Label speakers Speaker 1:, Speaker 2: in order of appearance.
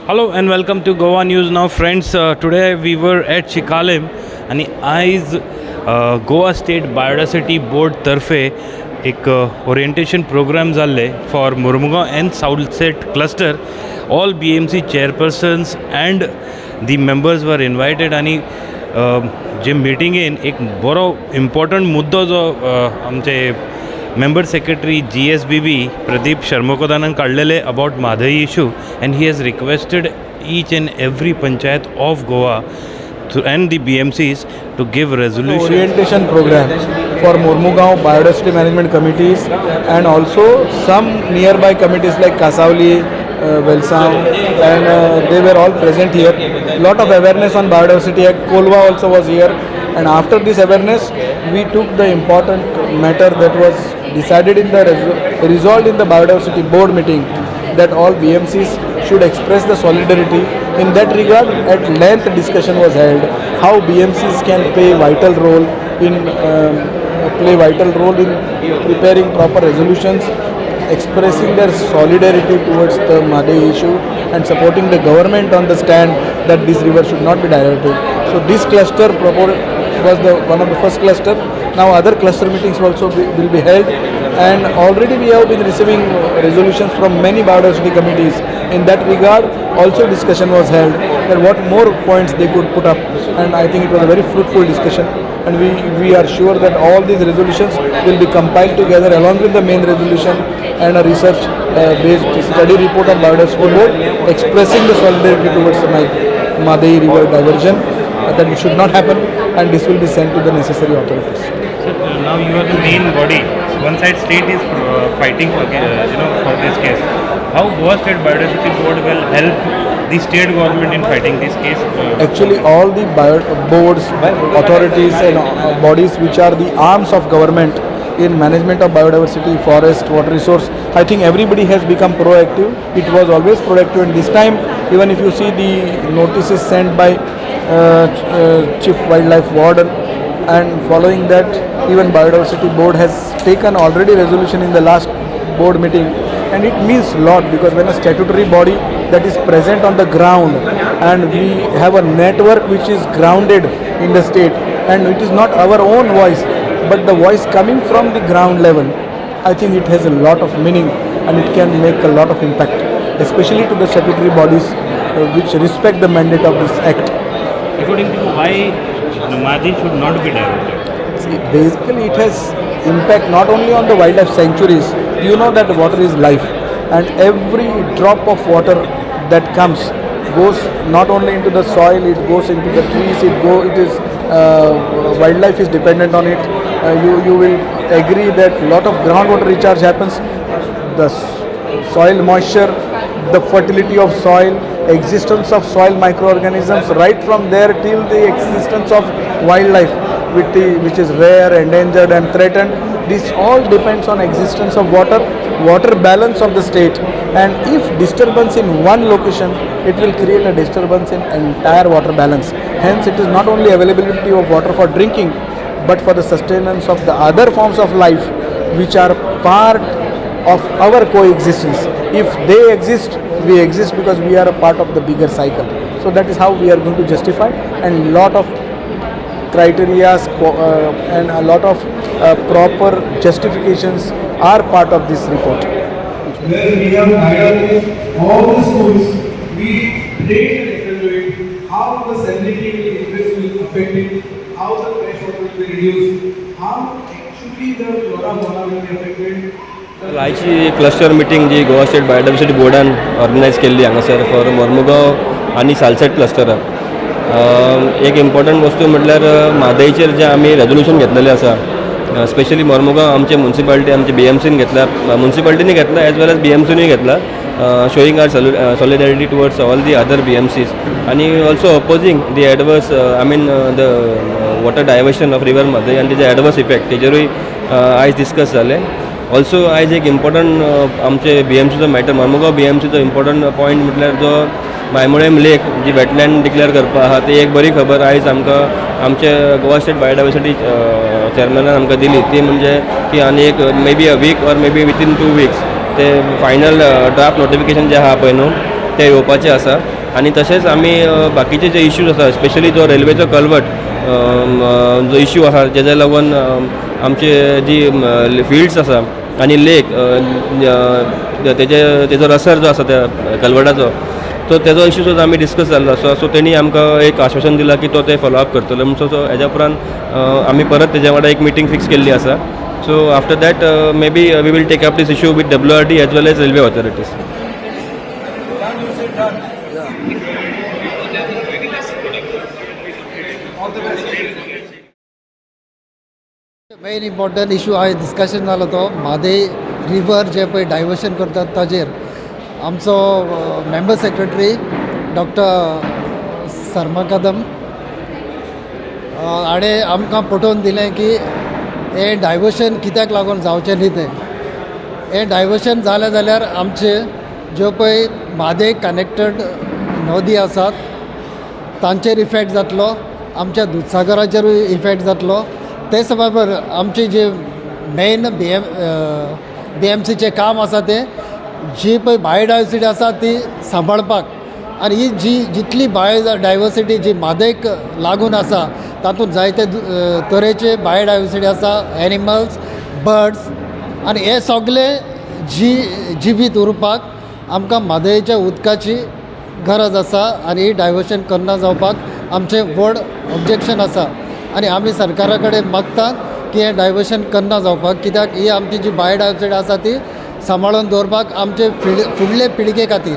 Speaker 1: Hello and welcome to Goa News Now, friends. Today we were at Chikalim आणि आज Goa state biodiversity board तर्फे एक orientation programme जाल्ले for Mormugao and साउथसेट cluster. All BMC chairpersons and the members were invited आणि जे मिटिंगेन एक बरो इम्पॉर्टंट मुद्दो जो आमचे मेंबर सेक्रेटरी GSBB प्रदीप शर्मकोदानान काडलेले about Mhadei issue, and he has requested each and every panchayat of Goa and the BMCs to give resolutions.
Speaker 2: Orientation program for Mormugaon biodiversity management committees and also some nearby committees like Kasauli, Velsav, and they were all present here. Lot of awareness on biodiversity act. Kolwa also was here, and after this awareness we took the important matter that was decided in the resolved in the biodiversity board meeting, that all BMCs should express the solidarity. In that regard, at length discussion was held how BMCs can play vital role in preparing proper resolutions, expressing their solidarity towards the Madai issue and supporting the government on the stand that this river should not be diverted. So this cluster was one of the first cluster. Now other cluster meetings also will be held, and already we have been receiving resolutions from many biodiversity committees. In that regard also discussion was held that what more points they could put up, and I think it was a very fruitful discussion, and we are sure that all these resolutions will be compiled together along with the main resolution and a research based study report on biodiversity board expressing the solidarity towards the Madai river diversion, that it should not happen, and this will be sent to the necessary authorities.
Speaker 1: So now you are the main body. One side state is fighting for for this case. How Goa State Biodiversity Board will help the state government in fighting this case?
Speaker 2: Actually, all the boards, authorities and bodies which are the arms of government in management of biodiversity, forest, water resource, I think everybody has become proactive. It was always proactive, and this time, even if you see the notices sent by Chief Wildlife Warden, and following that, even Biodiversity Board has taken already resolution in the last board meeting, and it means a lot, because when a statutory body that is present on the ground, and we have a network which is grounded in the state, and it is not our own voice but the voice coming from the ground level, I think it has a lot of meaning, and it can make a lot of impact, especially to the statutory bodies which respect the mandate of this act.
Speaker 1: According to you, why Madai should not be diverted?
Speaker 2: See, basically it has impact not only on the wildlife sanctuaries. You know that water is life, and every drop of water that comes goes not only into the soil, it goes into the trees, wildlife is dependent on it. You will agree that lot of groundwater recharge happens. The soil moisture, the fertility of soil, existence of soil microorganisms, right from there till the existence of wildlife which is rare, endangered and threatened. This all depends on existence of water balance of the state, and if disturbance in one location, it will create a disturbance in entire water balance. Hence it is not only availability of water for drinking, but for the sustenance of the other forms of life which are part of our coexistence. If they exist, we exist because we are a part of the bigger cycle. So that is how we are going to justify, and lot of criteria and a lot of proper justifications are part of this report.
Speaker 3: Where we have guided all the schools, we break the evaluate how the salinity increase will affect it, how the fresh water will be reduced, how actually the flora fauna will be affected.
Speaker 4: आयची cluster meeting जी Goa state biodiversity बोर्डान organise केल्ली हांगासर for Mormugao आनी सालसेट क्लस्टराक. एक important वस्तू म्हटल्यार म्हादईचेर जे आमी resolution घेतलेलें आसा, specially Mormugao आमचे म्युन्सिपालिटी आमचे BMCन घेतला, म्युन्सिपालिटीनी घेतला एज वेल एज BMCनूय घेतला, showing our solidarity towards all the other BMCs, आणि also opposing the adverse the water diversion of river Madai and तेजे adverse effect तेजेरूय आयज डिस्कस जालें. ऑल्सो आयज एक इम्पॉर्टंट आमचे BMCचो मॅटर, मोर्मुगांव BMCचो इम्पॉर्टंट पॉयंट म्हटल्यार जो मायमोळेम लेक जी वेटलँड डिक्लेअर करपा आहा ती एक बरी खबर आयज आमकां आमचे गोवा स्टेट बायोडायवर्सिटी चेअरमॅनान आमकां दिली. ती म्हणजे की आनी एक maybe a week or maybe within 2 weeks ते फायनल ड्राफ्ट नोटिफिकेशन जे आहा पळय न्हू ते येवपाचें आसा. आनी तशेंच आमी बाकीचे जे इश्यूज आसा स्पेशली जो रेल्वेचो कल्वर्ट जो इश्यू आसा जेज्या लागून आमचे जी फिल्ड्स आसा आनी लेक तेजो रसर जो आसा त्या कल्वर्टाचो तो तेजो इश्यू सुद्दां आमी डिस्कस जाल्लो सो तेणी आमकां एक आश्वासन दिलां की तो ते फॉलोअप करतलो म्हणून सो हेज्या उपरांत आमी परत तेज्या वांगडा एक मिटींग फिक्स केल्ली आसा so after that maybe we will take up this issue with WRT as well as railway authorities.
Speaker 5: Main important issue आहे डिस्कशन जालो तो म्हादय रिवर जे पळय डायवर्शन करतात ताजेर आमचो मेंबर सेक्रेटरी डॉक्टर शर्मा कदम हाणें आमकां पटोवन दिलें की हें डायवर्शन कित्याक लागून जावचें न्ही तें हें डायवर्शन जालें जाल्यार आमचे ज्यो पळय म्हादय कनेक्टेड नदी आसात तांचेर इफेक्ट जातलो आमच्या दुधसागराचेरूय इफेक्ट जातलो तेच बरोबर आमचे जे मेन BMCचें काम आसा तें जी पळय बायोडायवर्सिटी आसा ती सांबाळपाक आनी ही जितली बायोडायवर्सिटी जी म्हादयक लागून आसा तातूंत जायते तरेचे बायोडायवर्सिटी आसा एनिमल्स बर्ड्स आनी हे सगळे जिवीत उरपाक आमकां म्हादयच्या उदकाची गरज आसा आनी ही डायवर्शन करना जावपाक आमचें व्हड ऑब्जेक्शन आसा आनी आमी सरकारा कडेन मागतात की हें डायवर्शन करना जावपाक कित्याक ही आमची जी बायोडायवर्सिटी आसा ती सांबाळून दवरपाक आमचे फुडले पिळगे खातीर